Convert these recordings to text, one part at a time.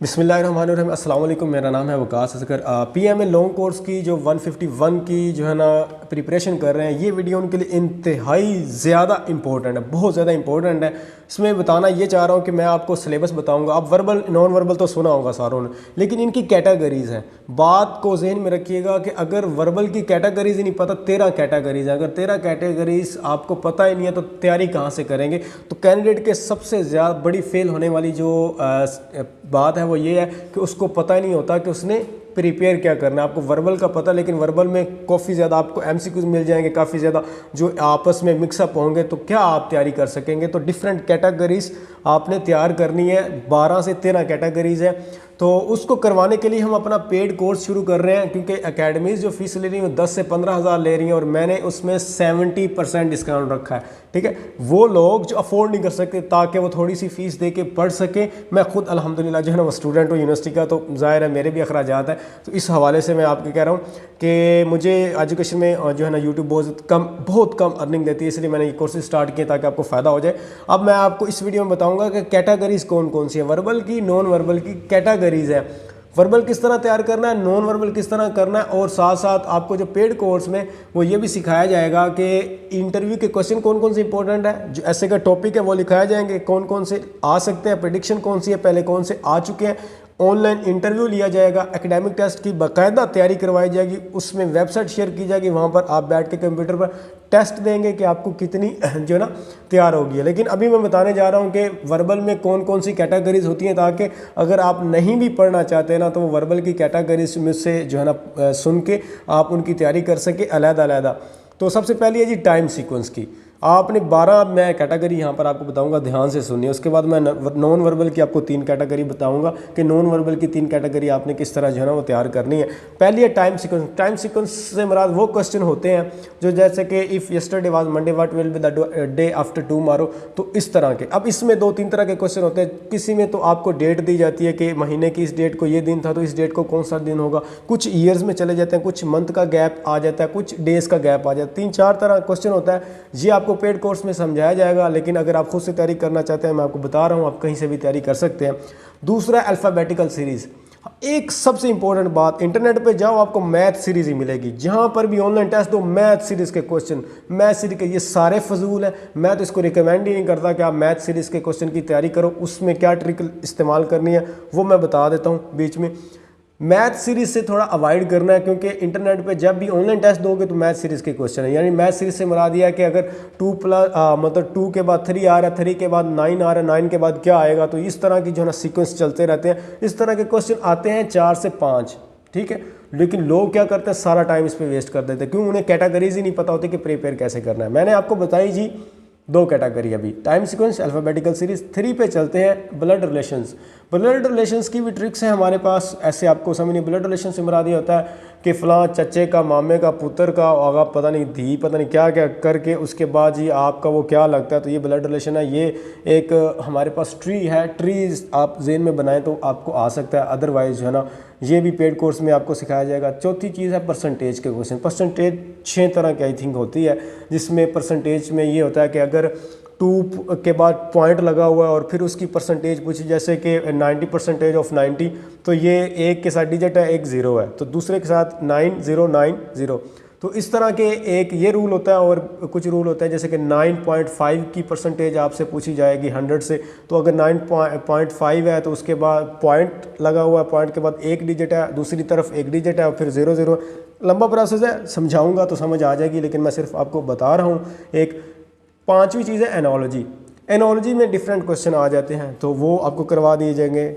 बिस्मिल्लाहिर्रहमानिर्रहीम। अस्सलाम वालेकुम। मेरा नाम है Waqas Asghar. PMA long course की जो 151 की जो है ना प्रिपरेशन कर रहे हैं, ये वीडियो उनके लिए इंतहाई ज़्यादा इंपॉर्टेंट है, बहुत ज़्यादा इंपॉर्टेंट है। इसमें बताना ये चाह रहा हूँ कि मैं आपको सिलेबस बताऊँगा। आप वर्बल नॉन वर्बल तो सुना होगा सारों ने, लेकिन इनकी कैटेगरीज़ हैं। बात को जहन में रखिएगा कि अगर वर्बल की कैटेगरीज ही नहीं पता, 13 कैटेगरीज है। अगर 13 कैटेगरीज आपको पता ही नहीं है तो तैयारी कहाँ से करेंगे। तो कैंडिडेट के सबसे ज़्यादा बड़ी फेल होने वाली जो बात है वो ये है कि उसको पता ही नहीं होता कि उसने प्रिपेयर क्या करना है। आपको वर्बल का पता, लेकिन वर्बल में काफ़ी ज़्यादा आपको एमसीक्यूज मिल जाएंगे, काफ़ी ज़्यादा जो आपस में मिक्सअप होंगे, तो क्या आप तैयारी कर सकेंगे। तो डिफरेंट कैटेगरीज आपने तैयार करनी है, 12 से 13 कैटेगरीज है। तो उसको करवाने के लिए हम अपना पेड कोर्स शुरू कर रहे हैं, क्योंकि एकेडमीज़ जो फीस ले रही हैं 10 से 15 हज़ार ले रही हैं, और मैंने उसमें 70% डिस्काउंट रखा है। ठीक है, वो लोग जो अफोर्ड नहीं कर सकते ताकि वो थोड़ी सी फ़ीस दे के पढ़ सकें। मैं खुद अल्हम्दुलिल्लाह जो है ना वो स्टूडेंट हूँ यूनिवर्सिटी का, तो ज़ाहिर है मेरे भी अखराजात हैं। तो इस हवाले से मैं आपको कह रहा हूँ कि मुझे एजुकेशन में जो है ना यूट्यूब बहुत कम अर्निंग देती है, इसलिए मैंने ये कोर्सेज स्टार्ट किए ताकि आपको फ़ायदा हो जाए। अब मैं आपको इस वीडियो में बताऊँगा कि कैटेगरीज़ कौन कौन सी है, वर्बल की, नॉन वर्बल की कैटेगरीज़ है। वर्बल किस तरह तैयार करना है, नॉन वर्बल किस तरह करना है, और साथ साथ आपको जो पेड कोर्स में वो ये भी सिखाया जाएगा कि इंटरव्यू के क्वेश्चन कौन कौन से इंपॉर्टेंट है, जो ऐसे का टॉपिक है वो लिखाए जाएंगे, कौन कौन से आ सकते हैं, प्रेडिक्शन कौन सी है, पहले कौन से आ चुके हैं। ऑनलाइन इंटरव्यू लिया जाएगा, एकेडमिक टेस्ट की बाकायदा तैयारी करवाई जाएगी, उसमें वेबसाइट शेयर की जाएगी, वहाँ पर आप बैठ के कंप्यूटर पर टेस्ट देंगे कि आपको कितनी जो है ना तैयार होगी है। लेकिन अभी मैं बताने जा रहा हूँ कि वर्बल में कौन कौन सी कैटेगरीज होती हैं, ताकि अगर आप नहीं भी पढ़ना चाहते ना, तो वो वर्बल की कैटेगरीज में से जो है ना सुन के आप उनकी तैयारी कर सके अलग-अलग। तो सबसे पहले है जी टाइम सीक्वेंस की। आपने 12 मैं कैटेगरी यहाँ पर आपको बताऊंगा, ध्यान से सुनिए। उसके बाद मैं नॉन वर्बल की आपको 3 कैटेगरी बताऊंगा कि नॉन वर्बल की 3 कैटेगरी आपने किस तरह जो है ना वो तैयार करनी है। पहली है टाइम सीक्वेंस। टाइम सीक्वेंस से मुराद वो क्वेश्चन होते हैं जो जैसे कि if yesterday was Monday what will be the day after tomorrow, तो इस तरह के। अब इसमें 2-3 तरह के क्वेश्चन होते हैं। किसी में तो आपको डेट दी जाती है कि महीने की इस डेट को ये दिन था, तो इस डेट को कौन सा दिन होगा। कुछ ईयर्स में चले जाते हैं, कुछ मंथ का गैप आ जाता है, कुछ डेज का गैप आ जाता है। 3-4 तरह क्वेश्चन होता है। ये आपको पेड कोर्स में समझाया जाएगा, लेकिन अगर आप खुद से तैयारी करना चाहते हैं, मैं आपको बता रहा हूँ, आप कहीं से भी तैयारी कर सकते हैं। दूसरा अल्फ़ाबेटिकल सीरीज़। एक सबसे इंपॉर्टेंट बात, इंटरनेट पे जाओ आपको मैथ सीरीज़ ही मिलेगी। जहाँ पर भी ऑनलाइन टेस्ट दो, मैथ सीरीज़ के क्वेश्चन, मैथ सीरीज़ के ये सारे फजूल हैं। मैं तो इसको रिकमेंड ही नहीं करता कि आप मैथ सीरीज़ के क्वेश्चन की तैयारी करो। उसमें क्या ट्रिक इस्तेमाल करनी है वो मैं बता देता हूँ बीच में। मैथ सीरीज़ से थोड़ा अवॉइड करना है, क्योंकि इंटरनेट पे जब भी ऑनलाइन टेस्ट दोगे तो मैथ सीरीज़ के क्वेश्चन है। यानी मैथ सीरीज़ से मुराद दिया कि अगर 2 के बाद 3 आ रहा है, 3 के बाद 9 आ रहा है, 9 के बाद क्या आएगा, तो इस तरह की जो है ना सीक्वेंस चलते रहते हैं। इस तरह के क्वेश्चन आते हैं 4 से 5, ठीक है। लेकिन लोग क्या करते हैं, सारा टाइम इस पर वेस्ट कर देते हैं, क्यों, उन्हें कैटेगरीज ही नहीं पता होती कि प्रिपेयर कैसे करना है। मैंने आपको बताई जी 2 कैटेगरी अभी, टाइम सीक्वेंस, अल्फ़ाबेटिकल सीरीज़। 3 पे चलते हैं, ब्लड रिलेशंस। ब्लड रिलेशंस की भी ट्रिक्स है हमारे पास। ऐसे आपको समझ नहीं, ब्लड रिलेशन से मुराद ये होता है कि फ़लाँ चच्चे का, मामे का, पुत्र का, आगा पता नहीं धी, पता नहीं क्या क्या करके उसके बाद जी आपका वो क्या लगता है, तो ये ब्लड रिलेशन है। ये एक हमारे पास ट्री है, ट्रीज आप जेन में बनाएं तो आपको आ सकता है, अदरवाइज जो है ना ये भी पेड कोर्स में आपको सिखाया जाएगा। चौथी चीज़ है परसेंटेज के क्वेश्चन। परसेंटेज 6 तरह की आई थिंक होती है, जिसमें परसेंटेज में ये होता है कि अगर 2 के बाद पॉइंट लगा हुआ है और फिर उसकी परसेंटेज पूछी, जैसे कि 90% ऑफ 90, तो ये एक के साथ डिजिट है, एक 0 है, तो दूसरे के साथ 9090। तो इस तरह के एक ये रूल होता है, और कुछ रूल होता है जैसे कि 9.5 की परसेंटेज आपसे पूछी जाएगी 100 से। तो अगर 9.5 है तो उसके बाद पॉइंट लगा हुआ है, पॉइंट के बाद एक डिजिट है, दूसरी तरफ एक डिजिट है, और फिर 00। लंबा प्रोसेस है, समझाऊंगा तो समझ आ जाएगी, लेकिन मैं सिर्फ आपको बता रहा हूँ। एक 5वीं चीज़ है एनोलॉजी। एनोलॉजी में डिफरेंट क्वेश्चन आ जाते हैं, तो वो आपको करवा दिए जाएंगे।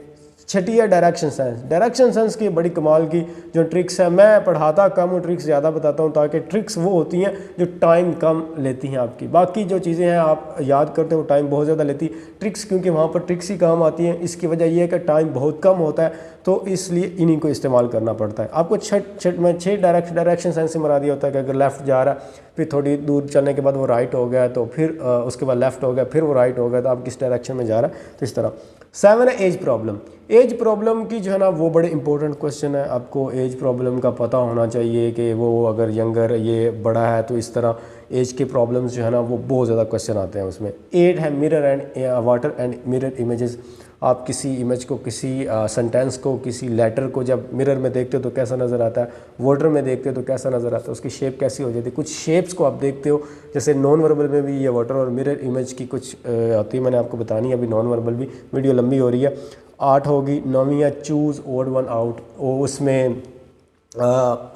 6ठी है डायरेक्शन साइंस। डायरेक्शन साइंस की बड़ी कमाल की जो ट्रिक्स है, मैं पढ़ाता कम हूँ, ट्रिक्स ज़्यादा बताता हूँ, ताकि ट्रिक्स वो होती हैं जो टाइम कम लेती हैं आपकी। बाकी जो चीज़ें हैं आप याद करते हो टाइम बहुत ज़्यादा लेती, ट्रिक्स क्योंकि वहाँ पर ट्रिक्स ही काम आती हैं। इसकी वजह यह है कि टाइम बहुत कम होता है, तो इसलिए इन्हीं को इस्तेमाल करना पड़ता है आपको। 6 डायरेक्शन साइंस से मुराद ये होता है कि अगर लेफ़्ट जा रहा है, फिर थोड़ी दूर चलने के बाद वो राइट हो गया, तो फिर उसके बाद लेफ़्ट हो गया, फिर वो राइट हो गया, तो आप किस डायरेक्शन में जा रहा है, तो इस तरह। 7 है एज प्रॉब्लम। एज प्रॉब्लम की जो है ना वो बड़े इंपॉर्टेंट क्वेश्चन है। आपको एज प्रॉब्लम का पता होना चाहिए कि वो अगर यंगर, ये बड़ा है, तो इस तरह एज के प्रॉब्लम्स जो है ना वो बहुत ज़्यादा क्वेश्चन आते हैं उसमें। 8 है mirror and water and mirror images. आप किसी इमेज को, किसी सेंटेंस को, किसी लेटर को जब मिरर में देखते हो तो कैसा नज़र आता है, वाटर में देखते हो तो कैसा नज़र आता है, उसकी शेप कैसी हो जाती है। कुछ शेप्स को आप देखते हो, जैसे नॉन वर्बल में भी ये वाटर और मिरर इमेज की कुछ आती है, मैंने आपको बतानी है। अभी नॉन वर्बल भी, वीडियो लंबी हो रही है। 8 होगी। 9वीं है चूज़ ओड वन आउट। उसमें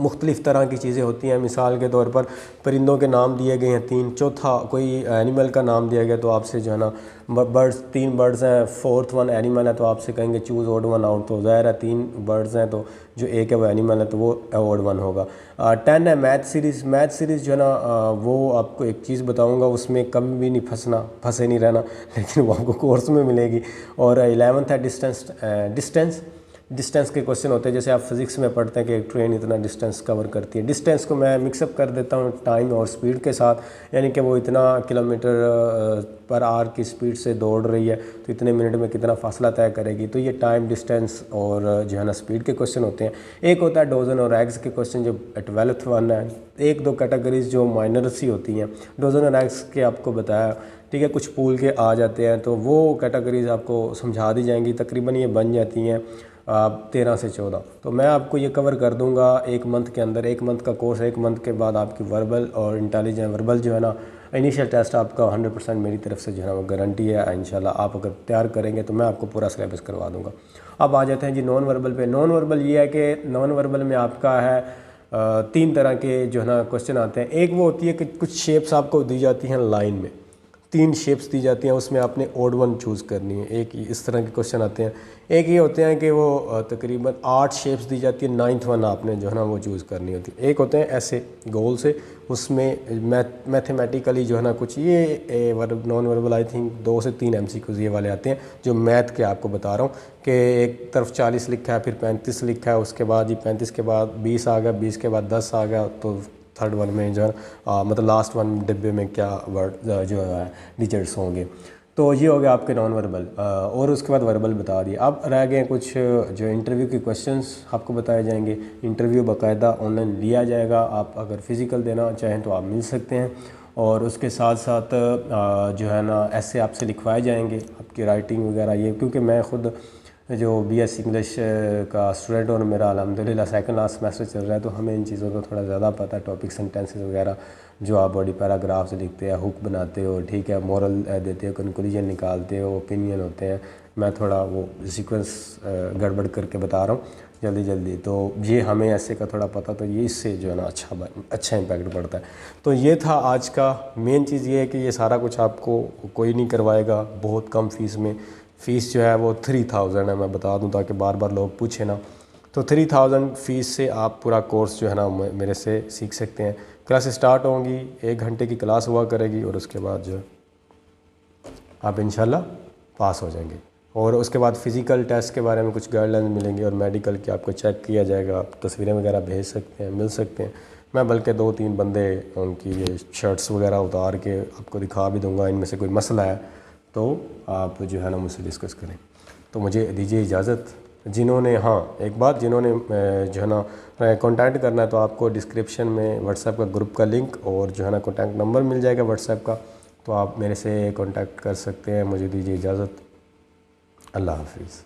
मुख्तलिफ़ तरह की चीज़ें होती हैं। मिसाल के तौर पर परिंदों के नाम दिए गए हैं 3। चौथा कोई एनिमल का नाम दिया गया तो आपसे जो है ना बर्ड्स, 3 बर्ड्स हैं, 4th वन एनिमल है तो आपसे कहेंगे चूज़ ओड वन आउट। तो ज़ाहिर है 3 बर्ड्स हैं तो जो एक है वो एनिमल है तो वो ओड वन होगा। 10 है मैथ सीरीज़। मैथ सीरीज़ जो है ना वो आपको एक चीज़ बताऊँगा, उसमें कभी भी नहीं फंसे नहीं रहना, लेकिन वो आपको कोर्स में मिलेगी। और 11th है डिस्टेंस के क्वेश्चन होते हैं, जैसे आप फिज़िक्स में पढ़ते हैं कि एक ट्रेन इतना डिस्टेंस कवर करती है। डिस्टेंस को मैं मिक्सअप कर देता हूँ टाइम और स्पीड के साथ, यानी कि वो इतना किलोमीटर पर आवर की स्पीड से दौड़ रही है तो इतने मिनट में कितना फासला तय करेगी। तो ये टाइम, डिस्टेंस और जो है ना स्पीड के क्वेश्चन होते हैं। एक होता है डोजन और एग्स के क्वेश्चन, जो 12th वन है। 1-2 कैटेगरीज जो माइनर सी होती हैं, डोजन और एग्स के आपको बताया, ठीक है। कुछ पूल के आ जाते हैं तो वो कैटेगरीज आपको समझा दी जाएंगी। तकरीबन ये बन जाती हैं 13 से 14। तो मैं आपको ये कवर कर दूंगा 1 मंथ के अंदर। 1 मंथ का कोर्स, 1 मंथ के बाद आपकी वर्बल और इंटेलिजेंट वर्बल जो है ना इनिशियल टेस्ट आपका 100% मेरी तरफ से जो है ना वो गारंटी है। इंशाल्लाह आप अगर तैयार करेंगे तो मैं आपको पूरा सिलेबस करवा दूंगा। अब आ जाते हैं जी नॉन वर्बल पे। नॉन वर्बल ये है कि नॉन वर्बल में आपका है 3 तरह के जो है ना क्वेश्चन आते हैं। एक वो होती है कि कुछ शेप्स आपको दी जाती हैं लाइन में, 3 शेप्स दी जाती हैं, उसमें आपने ओड वन चूज़ करनी है। एक इस तरह के क्वेश्चन आते हैं। एक ये होते हैं कि वो तकरीबन 8 शेप्स दी जाती है, 9th वन आपने जो है ना वो चूज़ करनी होती है। एक होते हैं ऐसे गोल से, उसमें मैथमेटिकली जो है ना कुछ ये नॉन वर्बल आई थिंक 2 से 3 MCQs ये वाले आते हैं जो मैथ के आपको बता रहा हूँ कि एक तरफ 40 लिखा है, फिर 35 लिखा है, उसके बाद 35 के बाद 20 आ गया, 20 के बाद 10 आ गया, तो 3rd वन में जो है मतलब लास्ट वन डिब्बे में क्या वर्ड जो है डिजिट्स होंगे। तो ये हो गया आपके नॉन वर्बल। और उसके बाद वर्बल बता दिए। अब रह गए कुछ जो इंटरव्यू के क्वेश्चंस आपको बताए जाएंगे। इंटरव्यू बाकायदा ऑनलाइन लिया जाएगा, आप अगर फ़िज़िकल देना चाहें तो आप मिल सकते हैं। और उसके साथ साथ जो है ना ऐसे आपसे लिखवाए जाएंगे, आपकी राइटिंग वगैरह ये, क्योंकि मैं ख़ुद जो BS इंग्लिश का स्टूडेंट और मेरा अल्हम्दुलिल्लाह सेकंड लास्ट सेमेस्टर चल रहा है, तो हमें इन चीज़ों का थोड़ा ज़्यादा पता है। टॉपिक सेंटेंसेस वगैरह जो आप बॉडी पैराग्राफ्स लिखते हैं, हुक बनाते हो, ठीक है, मोरल देते हो, कंक्लूजन निकालते हो, ओपिनियन होते हैं। मैं थोड़ा वो सीक्वेंस गड़बड़ करके बता रहा हूँ जल्दी। तो ये हमें ऐसे का थोड़ा पता, तो ये इससे जो है ना अच्छा इम्पैक्ट पड़ता है। तो ये था आज का मेन चीज़। ये है कि ये सारा कुछ आपको कोई नहीं करवाएगा बहुत कम फ़ीस में। फ़ीस जो है वो 3000 है, मैं बता दूं ताकि बार बार लोग पूछे ना। तो 3000 फ़ीस से आप पूरा कोर्स जो है ना मेरे से सीख सकते हैं। क्लास स्टार्ट होंगी, 1 घंटे की क्लास हुआ करेगी और उसके बाद जो आप इंशाल्लाह पास हो जाएंगे। और उसके बाद फ़िज़िकल टेस्ट के बारे में कुछ गाइडलाइन मिलेंगी और मेडिकल की आपको चेक किया जाएगा। आप तस्वीरें वगैरह भेज सकते हैं, मिल सकते हैं। मैं बल्कि 2-3 बंदे उनकी ये शर्ट्स वगैरह उतार के आपको दिखा भी दूँगा। इनमें से कोई मसला है तो आप जो है ना मुझसे डिस्कस करें। तो मुझे दीजिए इजाज़त। जिन्होंने एक बात, जिन्होंने जो है ना कांटेक्ट करना है तो आपको डिस्क्रिप्शन में व्हाट्सएप का ग्रुप का लिंक और जो है ना कांटेक्ट नंबर मिल जाएगा व्हाट्सएप का, तो आप मेरे से कांटेक्ट कर सकते हैं। मुझे दीजिए इजाज़त। अल्लाह हाफिज़।